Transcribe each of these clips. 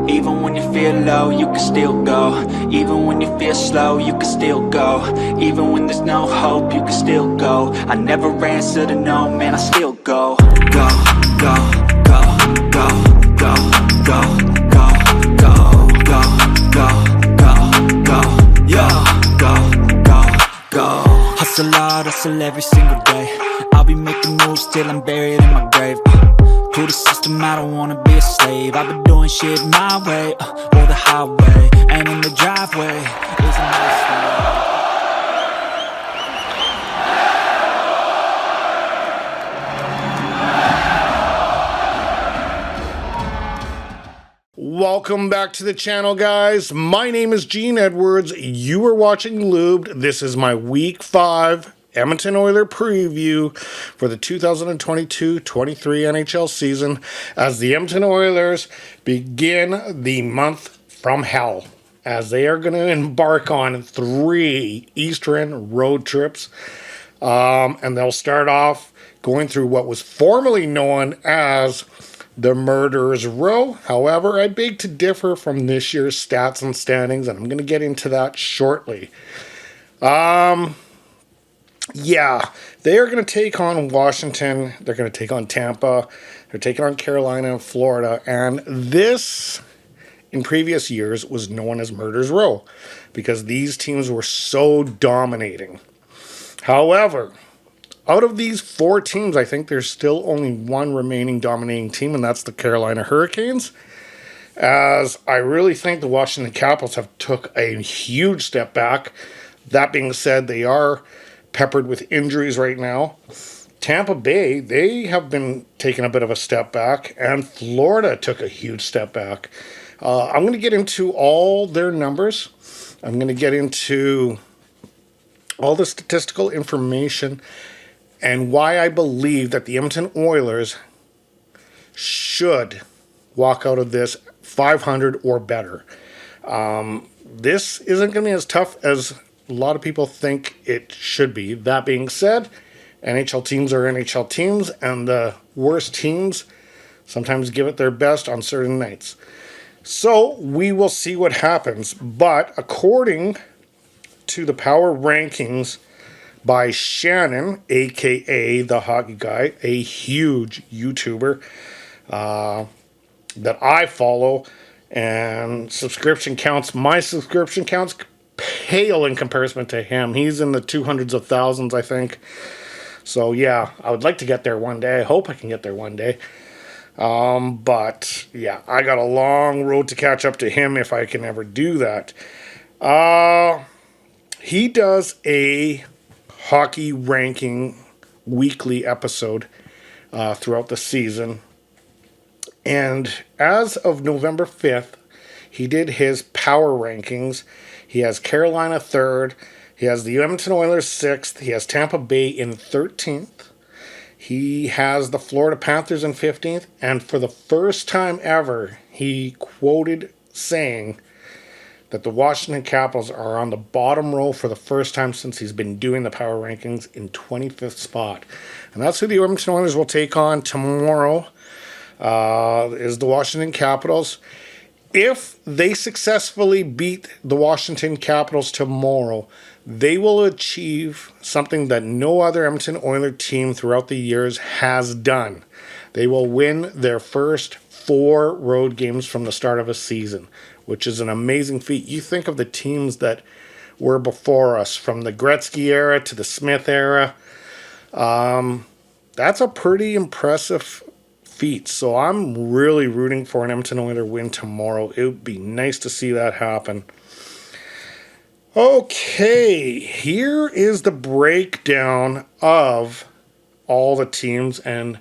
Even when you feel low, you can still go. Even when you feel slow, you can still go. Even when there's no hope, you can still go. I never answer to no, man, I still go. Go, go, go, go, go, go, go, go, go, go, go, go, yo, go, go, go. Hustle hard, hustle every single day. I'll be making moves till I'm buried in my grave. To the system, I don't wanna be a slave. I've been doing shit my way, or the highway. And in the driveway is a nice Welcome back to the channel, guys. My name is Gene Edwards. You are watching Lubed. This is my Week 5 Edmonton Oiler preview for the 2022-23 NHL season as the Edmonton Oilers begin the month from hell, as they are going to embark on 3 Eastern road trips. And they'll start off going through what was formerly known as the Murderers Row. However, I beg to differ from this year's stats and standings, and I'm going to get into that shortly. Yeah, they are going to take on Washington. They're going to take on Tampa. They're taking on Carolina and Florida. And this, in previous years, was known as Murderers Row because these teams were so dominating. However, out of these 4 teams, I think there's still only one remaining dominating team, and that's the Carolina Hurricanes. As I really think the Washington Capitals have took a huge step back. That being said, they are peppered with injuries right now. Tampa Bay, they have been taking a bit of a step back, and Florida took a huge step back. I'm going to get into all their numbers. I'm going to get into all the statistical information and why I believe that the Edmonton Oilers should walk out of this 500 or better. This isn't going to be as tough as a lot of people think it should be. That being said, NHL teams are NHL teams, and the worst teams sometimes give it their best on certain nights. So we will see what happens. But according to the power rankings by Shannon, aka the Hockey Guy, a huge YouTuber that I follow, and my subscription counts pale in comparison to him. He's in the 200s of thousands, I think. So yeah, I would like to get there one day. I hope I can get there one day. But yeah, I got a long road to catch up to him if I can ever do that. He does a hockey ranking weekly episode throughout the season. And as of November 5th, he did his power rankings. He has Carolina 3rd. He has the Edmonton Oilers 6th. He has Tampa Bay in 13th. He has the Florida Panthers in 15th. And for the first time ever, he quoted saying that the Washington Capitals are on the bottom row for the first time since he's been doing the power rankings, in 25th spot. And that's who the Edmonton Oilers will take on tomorrow, is the Washington Capitals. If they successfully beat the Washington Capitals tomorrow, they will achieve something that no other Edmonton Oiler team throughout the years has done. They will win their first 4 road games from the start of a season, which is an amazing feat. You think of the teams that were before us, from the Gretzky era to the Smith era. That's a pretty impressive feat. So I'm really rooting for an Edmonton Oiler win tomorrow. It would be nice to see that happen. Okay, here is the breakdown of all the teams and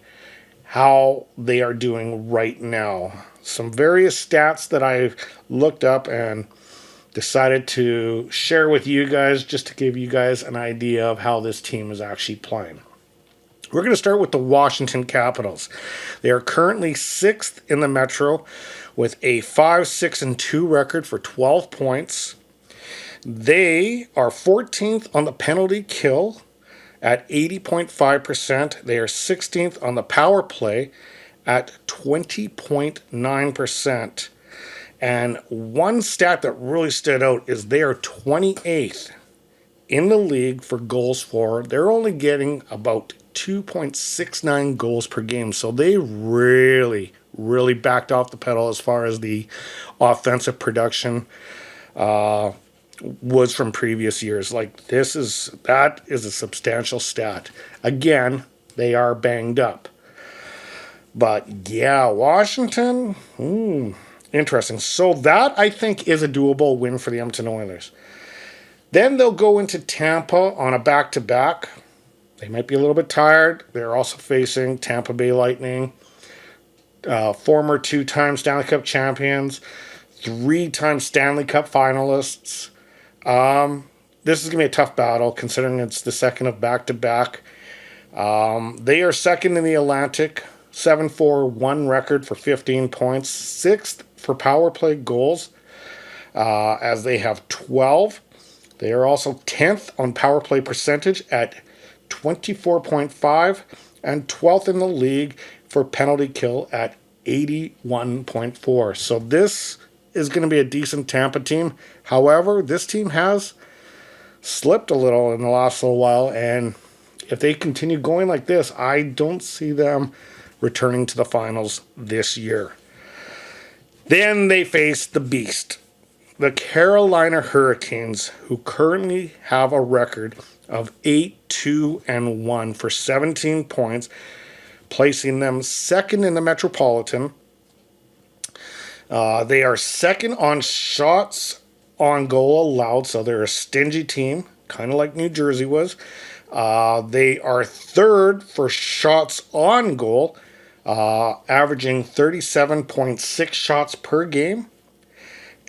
how they are doing right now. Some various stats that I've looked up and decided to share with you guys just to give you guys an idea of how this team is actually playing. We're going to start with the Washington Capitals. They are currently 6th in the Metro with a 5-6-2 record for 12 points. They are 14th on the penalty kill at 80.5%. They are 16th on the power play at 20.9%. And one stat that really stood out is they are 28th in the league for goals for. They're only getting about 2.69 goals per game. So they really, really backed off the pedal as far as the offensive production was from previous years. Like that is a substantial stat. Again, they are banged up. But yeah, Washington, interesting. So that I think is a doable win for the Edmonton Oilers. Then they'll go into Tampa on a back-to-back. They might be a little bit tired. They're also facing Tampa Bay Lightning, former 2-time Stanley Cup champions, 3-time Stanley Cup finalists. This is going to be a tough battle considering it's the second of back-to-back. They are second in the Atlantic, 7-4-1 record for 15 points, 6th for power play goals, as they have 12. They are also 10th on power play percentage at 24.5 and 12th in the league for penalty kill at 81.4. So this is going to be a decent Tampa team. However, this team has slipped a little in the last little while, and if they continue going like this, I don't see them returning to the finals this year. Then they face the Beast, the Carolina Hurricanes, who currently have a record of 8-2-1 for 17 points, placing them second in the Metropolitan. They are second on shots on goal allowed, so they're a stingy team, kind of like New Jersey was. They are third for shots on goal, averaging 37.6 shots per game.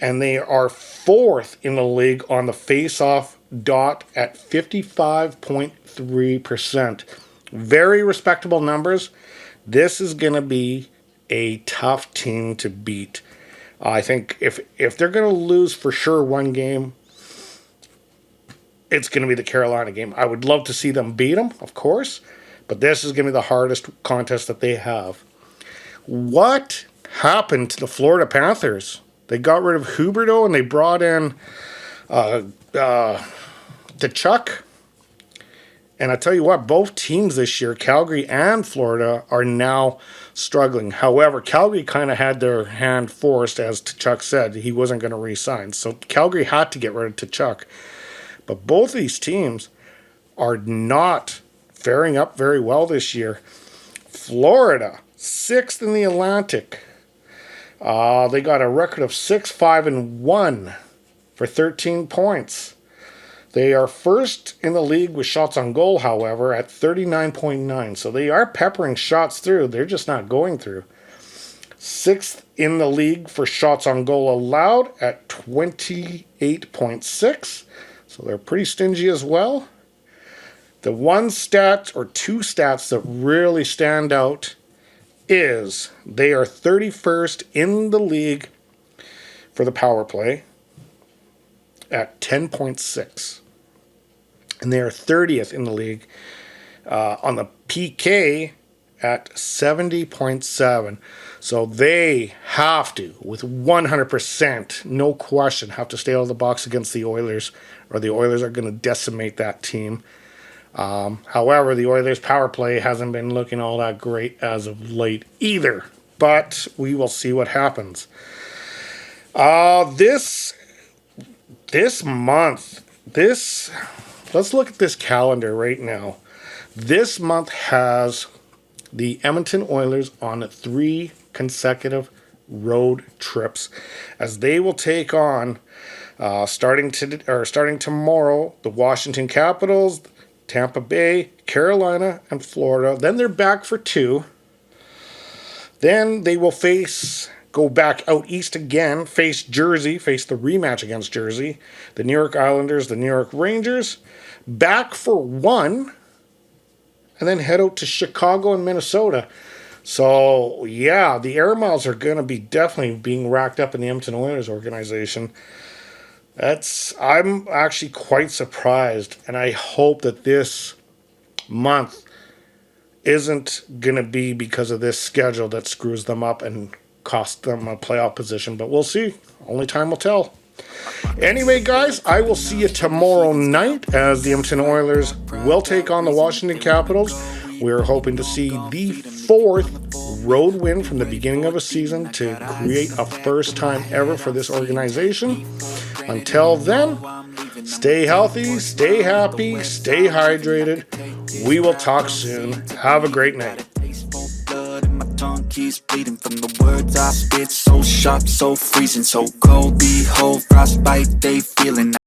And they are fourth in the league on the face-off dot at 55.3%. Very respectable numbers. This is going to be a tough team to beat. I think if they're going to lose for sure one game, it's going to be the Carolina game. I would love to see them beat them, of course, but this is going to be the hardest contest that they have. What happened to the Florida Panthers? They got rid of Huberdeau and they brought in Chuck. And I tell you what, both teams this year, Calgary and Florida, are now struggling. However, Calgary kind of had their hand forced, as Chuck said. He wasn't going to re-sign. So Calgary had to get rid of Chuck. But both of these teams are not faring up very well this year. Florida, 6th in the Atlantic. They got a record of 6-5-1 for 13 points. They are first in the league with shots on goal, however, at 39.9. So they are peppering shots through. They're just not going through. 6th in the league for shots on goal allowed at 28.6. So they're pretty stingy as well. The one stat or two stats that really stand out is they are 31st in the league for the power play at 10.6. And they are 30th in the league on the PK at 70.7. So they have to, with 100%, no question, have to stay out of the box against the Oilers, or the Oilers are going to decimate that team. However, the Oilers' power play hasn't been looking all that great as of late either. But we will see what happens. This month, let's look at this calendar right now. This month has the Edmonton Oilers on 3 consecutive road trips, as they will take on, starting tomorrow, the Washington Capitals, Tampa Bay, Carolina, and Florida. Then they're back for 2. Then they will go back out east again, face Jersey, face the rematch against Jersey, the New York Islanders, the New York Rangers, back for 1, and then head out to Chicago and Minnesota. So, yeah, the air miles are going to be definitely being racked up in the Edmonton Oilers organization. I'm actually quite surprised, and I hope that this month isn't going to be because of this schedule that screws them up and cost them a playoff position, but we'll see. Only time will tell. Anyway, guys, I will see you tomorrow night as the Edmonton Oilers will take on the Washington Capitals. We're hoping to see the 4th road win from the beginning of a season to create a first time ever for this organization. Until then, stay healthy, stay happy, stay hydrated. We will talk soon. Have a great night. Tongue keeps bleeding from the words I spit. So sharp, so freezing, so cold. Behold, frostbite, they feeling.